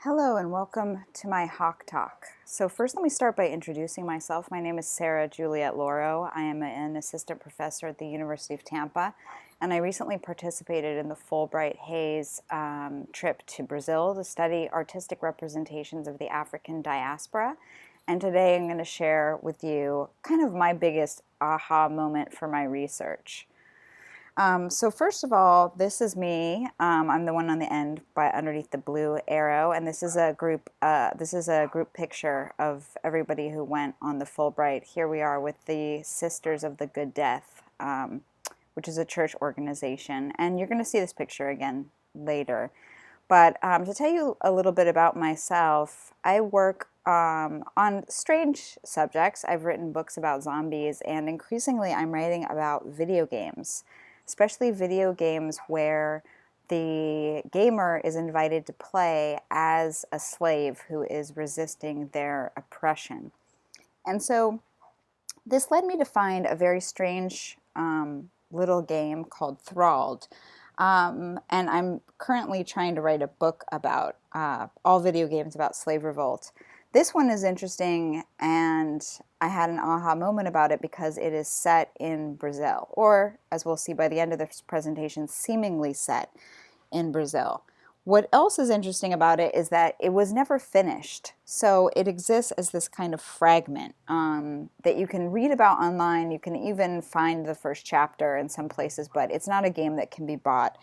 Hello and welcome to my Hawktalk. So first let me start by introducing myself. My name is Sarah Juliet Loro. I am an assistant professor at the University of Tampa, and I recently participated in the Fulbright Hayes trip to Brazil to study artistic representations of the African diaspora. And today I'm going to share with you kind of my biggest aha moment for my research. So first of all, this is me. I'm the one on the end, by underneath the blue arrow, and this is a group. This is a group picture of everybody who went on the Fulbright. Here we are with the Sisters of the Good Death, which is a church organization, and you're going to see this picture again later. But to tell you a little bit about myself, I work on strange subjects. I've written books about zombies, and increasingly I'm writing about video games, especially video games where the gamer is invited to play as a slave who is resisting their oppression. And so this led me to find a very strange little game called Thralled. And I'm currently trying to write a book about all video games about slave revolt. This one is interesting, and I had an aha moment about it because it is set in Brazil, or as we'll see by the end of this presentation, seemingly set in Brazil. What else is interesting about it is that it was never finished. So it exists as this kind of fragment that you can read about online. You can even find the first chapter in some places, but it's not a game that can be bought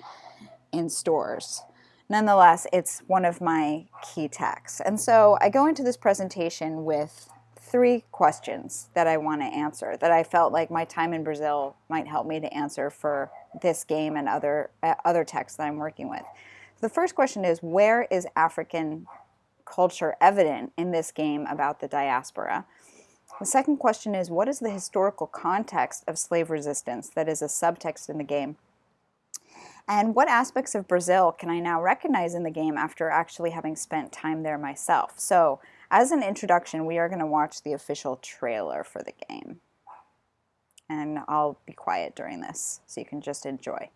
in stores. Nonetheless, it's one of my key texts. And so I go into this presentation with 3 questions that I want to answer, that I felt like my time in Brazil might help me to answer for this game and other texts that I'm working with. The first question is, where is African culture evident in this game about the diaspora? The second question is, what is the historical context of slave resistance that is a subtext in the game? And what aspects of Brazil can I now recognize in the game after actually having spent time there myself? So, as an introduction, we are going to watch the official trailer for the game. And I'll be quiet during this so you can just enjoy.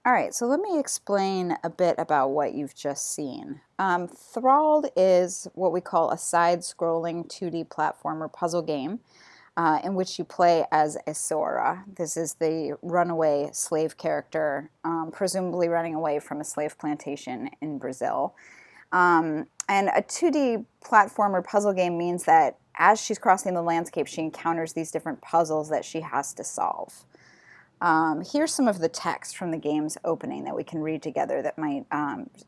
All right, so let me explain a bit about what you've just seen. Thralled is what we call a side-scrolling 2D platformer puzzle game in which you play as Isora. This is the runaway slave character, presumably running away from a slave plantation in Brazil. And a 2D platformer puzzle game means that as she's crossing the landscape, she encounters these different puzzles that she has to solve. Here's some of the text from the game's opening that we can read together that might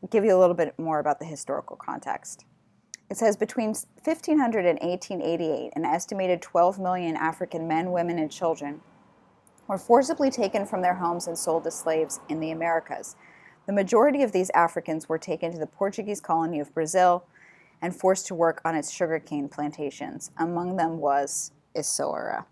give you a little bit more about the historical context. It says, between 1500 and 1888, an estimated 12 million African men, women, and children were forcibly taken from their homes and sold as slaves in the Americas. The majority of these Africans were taken to the Portuguese colony of Brazil and forced to work on its sugarcane plantations. Among them was Isora.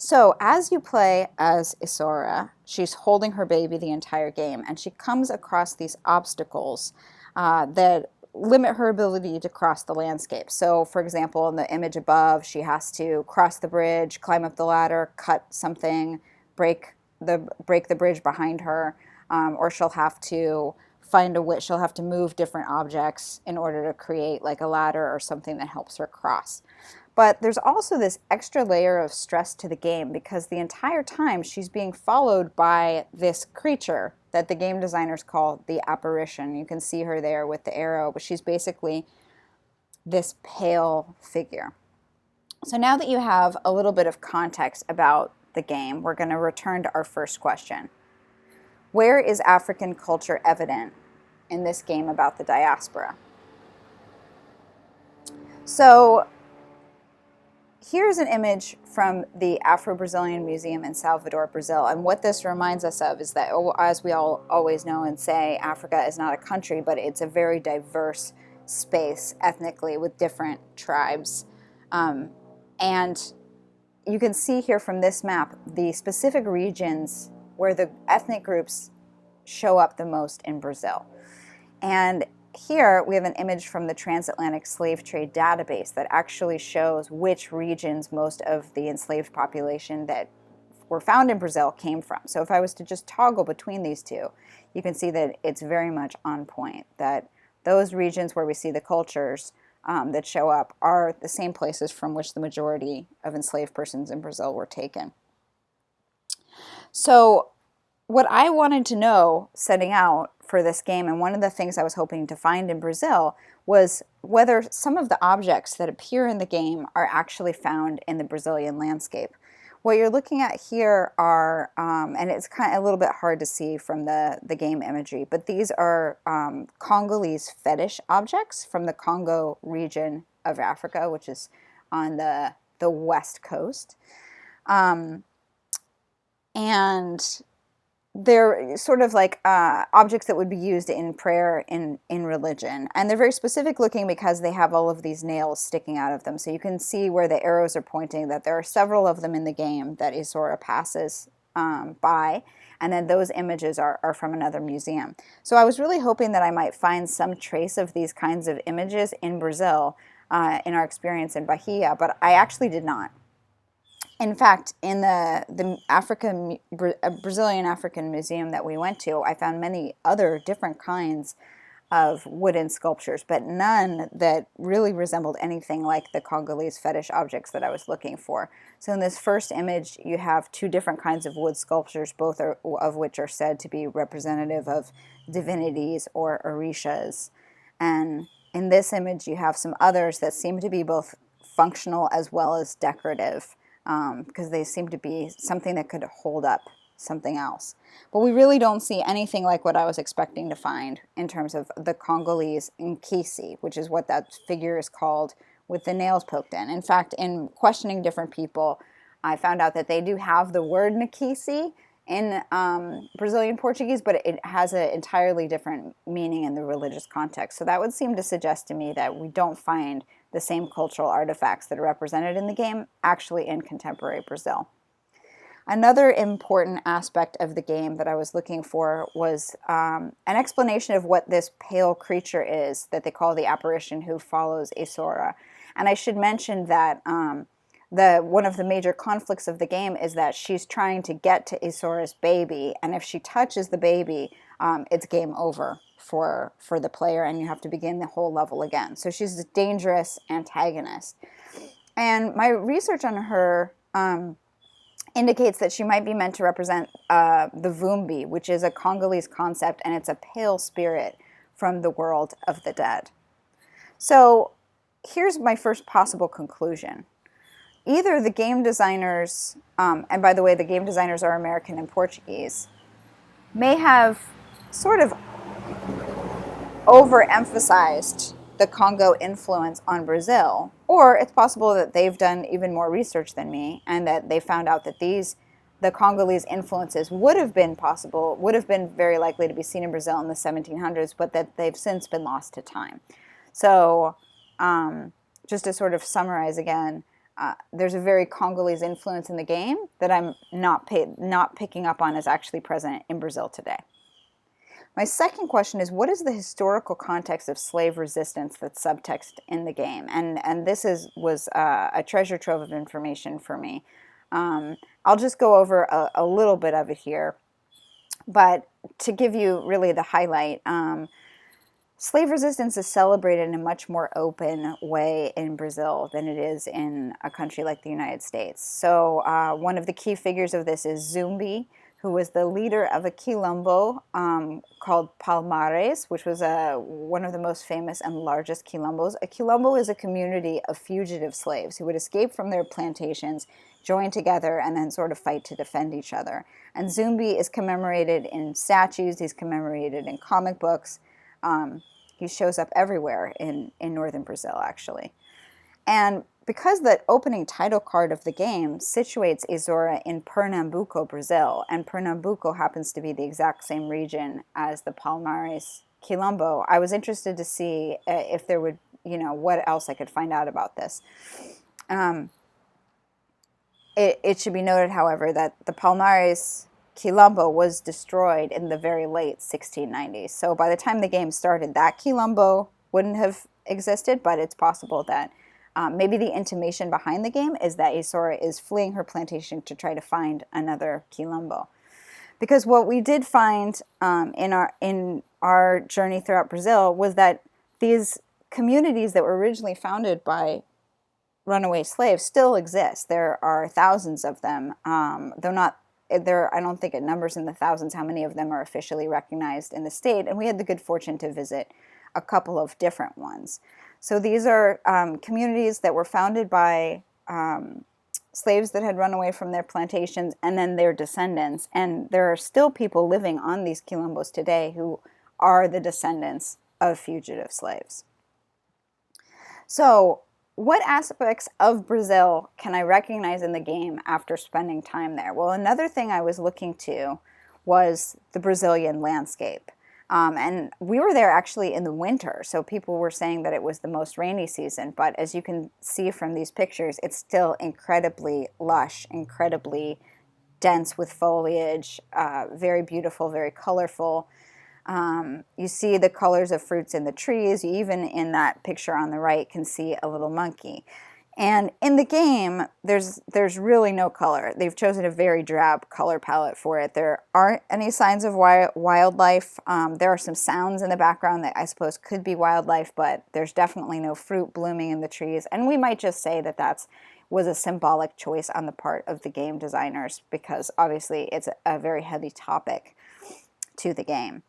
So as you play as Isora, she's holding her baby the entire game, and she comes across these obstacles that limit her ability to cross the landscape. So, for example, in the image above, she has to cross the bridge, climb up the ladder, cut something, break the bridge behind her, or she'll have to she'll have to move different objects in order to create like a ladder or something that helps her cross. But there's also this extra layer of stress to the game because the entire time she's being followed by this creature that the game designers call the apparition. You can see her there with the arrow, but she's basically this pale figure. So now that you have a little bit of context about the game, we're going to return to our first question. Where is African culture evident in this game about the diaspora? So here's an image from the Afro-Brazilian Museum in Salvador, Brazil. And what this reminds us of is that, as we all always know and say, Africa is not a country, but it's a very diverse space ethnically with different tribes. And you can see here from this map the specific regions where the ethnic groups show up the most in Brazil. And here we have an image from the Transatlantic Slave Trade Database that actually shows which regions most of the enslaved population that were found in Brazil came from. So if I was to just toggle between these two, you can see that it's very much on point, that those regions where we see the cultures that show up are the same places from which the majority of enslaved persons in Brazil were taken. So what I wanted to know setting out for this game, and one of the things I was hoping to find in Brazil, was whether some of the objects that appear in the game are actually found in the Brazilian landscape. What you're looking at here are, and it's kind of a little bit hard to see from the game imagery, but these are Congolese fetish objects from the Congo region of Africa, which is on the west coast. And they're sort of like objects that would be used in prayer in religion. And they're very specific looking because they have all of these nails sticking out of them. So you can see where the arrows are pointing that there are several of them in the game that Isora passes by. And then those images are from another museum. So I was really hoping that I might find some trace of these kinds of images in Brazil in our experience in Bahia, but I actually did not. In fact, in the Brazilian African Museum that we went to, I found many other different kinds of wooden sculptures, but none that really resembled anything like the Congolese fetish objects that I was looking for. So in this first image, you have two different kinds of wood sculptures, both of which are said to be representative of divinities or orishas. And in this image, you have some others that seem to be both functional as well as decorative. Because they seem to be something that could hold up something else. But we really don't see anything like what I was expecting to find in terms of the Congolese nkisi, which is what that figure is called with the nails poked in. In fact, in questioning different people, I found out that they do have the word nkisi in Brazilian Portuguese, but it has an entirely different meaning in the religious context. So that would seem to suggest to me that we don't find the same cultural artifacts that are represented in the game actually in contemporary Brazil. Another important aspect of the game that I was looking for was an explanation of what this pale creature is that they call the apparition who follows Isora. And I should mention that one of the major conflicts of the game is that she's trying to get to Isora's baby, and if she touches the baby, it's game over for the player, and you have to begin the whole level again. So she's a dangerous antagonist. And my research on her indicates that she might be meant to represent the Vumbi, which is a Congolese concept, and it's a pale spirit from the world of the dead. So here's my first possible conclusion. Either the game designers, and by the way, the game designers are American and Portuguese, may have sort of overemphasized the Congo influence on Brazil, or it's possible that they've done even more research than me and that they found out that the Congolese influences would have been very likely to be seen in Brazil in the 1700s, but that they've since been lost to time. So just to sort of summarize again, there's a very Congolese influence in the game that I'm not picking up on as actually present in Brazil today. My second question is, what is the historical context of slave resistance that's subtext in the game? And this was a treasure trove of information for me. I'll just go over a little bit of it here. But to give you really the highlight, slave resistance is celebrated in a much more open way in Brazil than it is in a country like the United States. So one of the key figures of this is Zumbi. who was the leader of a quilombo called Palmares, which was one of the most famous and largest quilombos. A quilombo is a community of fugitive slaves who would escape from their plantations, join together, and then sort of fight to defend each other. And Zumbi is commemorated in statues. He's commemorated in comic books. He shows up everywhere in northern Brazil, actually. And because the opening title card of the game situates Azora in Pernambuco, Brazil, and Pernambuco happens to be the exact same region as the Palmares Quilombo, I was interested to see if there would, what else I could find out about this. It should be noted, however, that the Palmares Quilombo was destroyed in the very late 1690s. So by the time the game started, that Quilombo wouldn't have existed, but it's possible that maybe the intimation behind the game is that Azora is fleeing her plantation to try to find another quilombo. Because what we did find in our journey throughout Brazil was that these communities that were originally founded by runaway slaves still exist. There are thousands of them, though not there. I don't think it numbers in the thousands how many of them are officially recognized in the state. And we had the good fortune to visit a couple of different ones. So these are communities that were founded by slaves that had run away from their plantations and then their descendants. And there are still people living on these quilombos today who are the descendants of fugitive slaves. So what aspects of Brazil can I recognize in the game after spending time there? Well, another thing I was looking to was the Brazilian landscape. And we were there actually in the winter, so people were saying that it was the most rainy season, but as you can see from these pictures, it's still incredibly lush, incredibly dense with foliage, very beautiful, very colorful. You see the colors of fruits in the trees. You even in that picture on the right can see a little monkey. And in the game, there's really no color. They've chosen a very drab color palette for it. There aren't any signs of wildlife. There are some sounds in the background that I suppose could be wildlife, but there's definitely no fruit blooming in the trees. And we might just say that was a symbolic choice on the part of the game designers because obviously it's a very heavy topic to the game.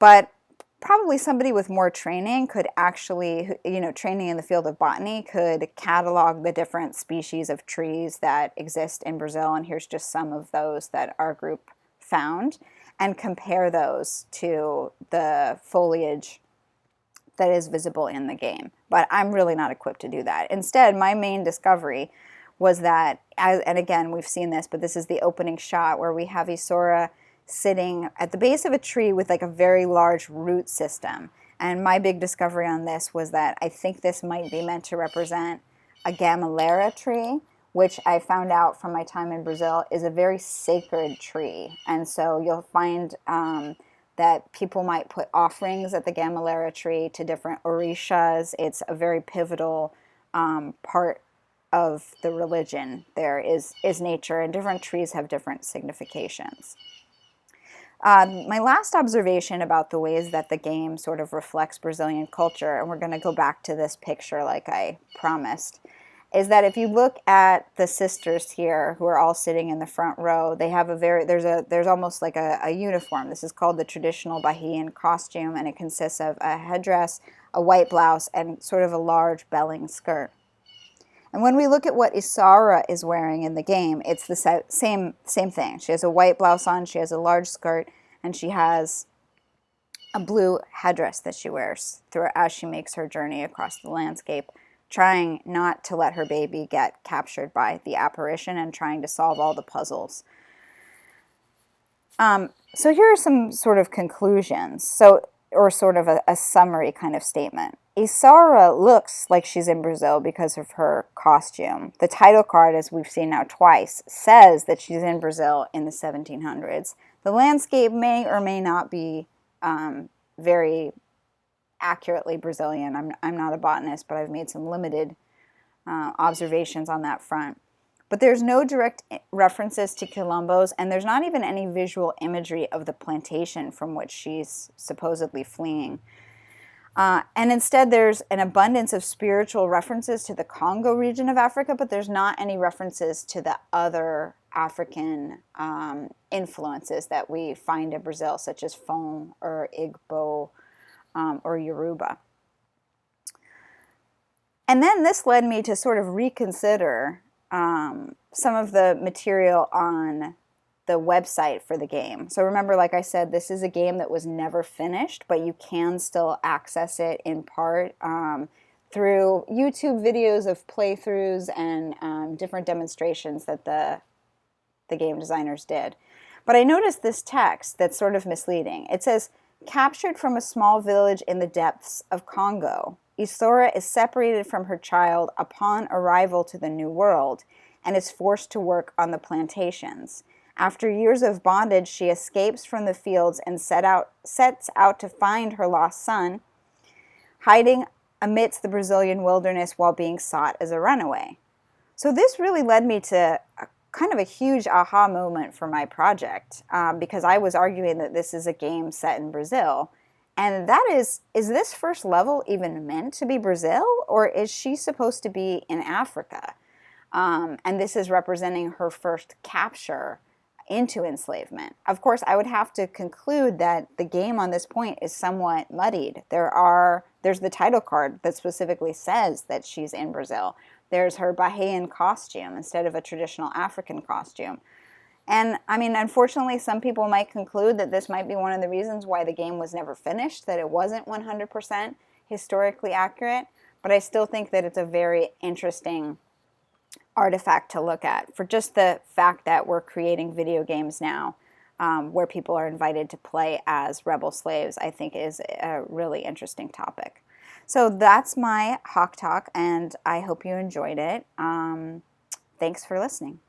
But probably somebody with more training could actually, training in the field of botany could catalog the different species of trees that exist in Brazil, and here's just some of those that our group found, and compare those to the foliage that is visible in the game. But I'm really not equipped to do that. Instead, my main discovery was that, and again, we've seen this, but this is the opening shot where we have Azora sitting at the base of a tree with like a very large root system. And my big discovery on this was that I think this might be meant to represent a gamalera tree, which I found out from my time in Brazil is a very sacred tree. And so you'll find that people might put offerings at the gamalera tree to different orishas. It's a very pivotal part of the religion. There is nature, and different trees have different significations. My last observation about the ways that the game sort of reflects Brazilian culture, and we're going to go back to this picture like I promised, is that if you look at the sisters here who are all sitting in the front row, they have there's almost like a uniform. This is called the traditional Bahian costume, and it consists of a headdress, a white blouse, and sort of a large belling skirt. And when we look at what Azora is wearing in the game, it's the same thing. She has a white blouse on, she has a large skirt, and she has a blue headdress that she wears as she makes her journey across the landscape, trying not to let her baby get captured by the apparition and trying to solve all the puzzles. So here are some sort of conclusions, or sort of a summary kind of statement. Azora looks like she's in Brazil because of her costume. The title card, as we've seen now twice, says that she's in Brazil in the 1700s. The landscape may or may not be very accurately Brazilian. I'm not a botanist, but I've made some limited observations on that front. But there's no direct references to quilombos, and there's not even any visual imagery of the plantation from which she's supposedly fleeing. And instead, there's an abundance of spiritual references to the Congo region of Africa, but there's not any references to the other African influences that we find in Brazil, such as Fon or Igbo or Yoruba. And then this led me to sort of reconsider some of the material on the website for the game. So remember, like I said, this is a game that was never finished, but you can still access it in part through YouTube videos of playthroughs and different demonstrations that the game designers did. But I noticed this text that's sort of misleading. It says, captured from a small village in the depths of Congo, Isora is separated from her child upon arrival to the New World and is forced to work on the plantations. After years of bondage, she escapes from the fields and sets out to find her lost son, hiding amidst the Brazilian wilderness while being sought as a runaway. So this really led me to kind of a huge aha moment for my project, because I was arguing that this is a game set in Brazil. And that is this first level even meant to be Brazil, or is she supposed to be in Africa? And this is representing her first capture into enslavement. Of course, I would have to conclude that the game on this point is somewhat muddied. There's the title card that specifically says that she's in Brazil. There's her Bahamian costume instead of a traditional African costume. And I mean, unfortunately, some people might conclude that this might be one of the reasons why the game was never finished, that it wasn't 100% historically accurate. But I still think that it's a very interesting artifact to look at, for just the fact that we're creating video games now where people are invited to play as rebel slaves. I think is a really interesting topic. So that's my Hawktalk, and I hope you enjoyed it. Thanks for listening.